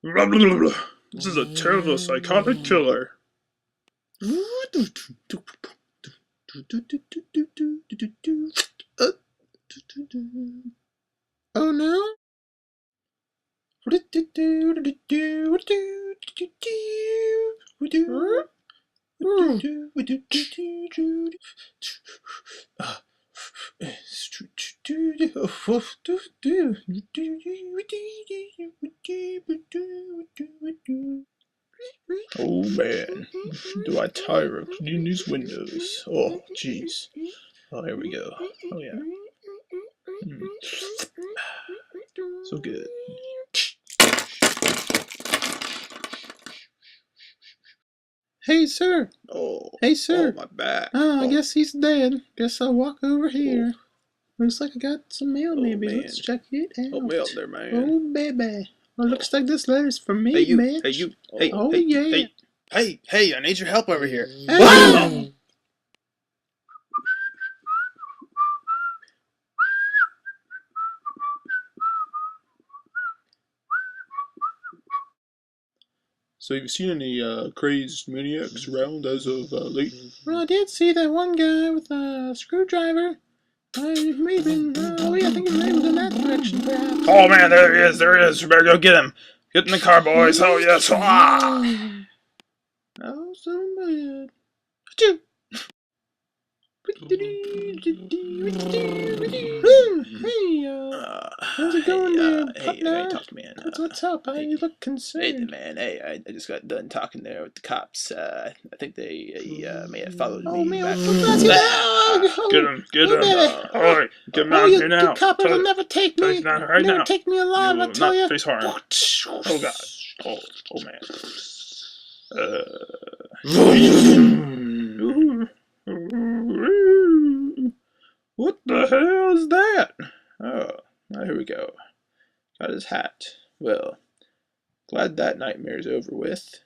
This is a terrible psychotic killer. Oh no! Oh man, do I tire of cleaning these windows? Oh jeez. Oh, here we go. Oh yeah. So good. Hey, sir. Oh. Hey, sir. Oh, my back. I guess he's dead. Guess I'll walk over here. Oh. Looks like I got some mail, maybe. Man. Let's check it out. Oh, mail there, man. Oh, baby. Well, looks like this letter's for me, Hey, you. bitch. Hey, you. Hey, oh, hey, yeah. hey, I need your help over here. Hey. So, have you seen any crazed maniacs around as of late? Well, I did see that one guy with a screwdriver. He may have been, I think he may have been in that direction, perhaps. Oh man, there he is, there he is. We better go get him. Get in the car, boys. Oh yes. Ah! Oh, so bad. Achoo! Hey, how's it going there, partner? Hey, talk to me, man. What's up? You look concerned. Hey, man. Hey, I just got done talking there with the cops. I think they may have followed me. Oh man, back. Get him, get him. All right, get him out you here now. You coppers will never take me. Never take me alive, I tell you. Face harm. Oh god. Oh man. What the hell is that? Oh, now here we go. Got his hat. Well, glad that nightmare's over with.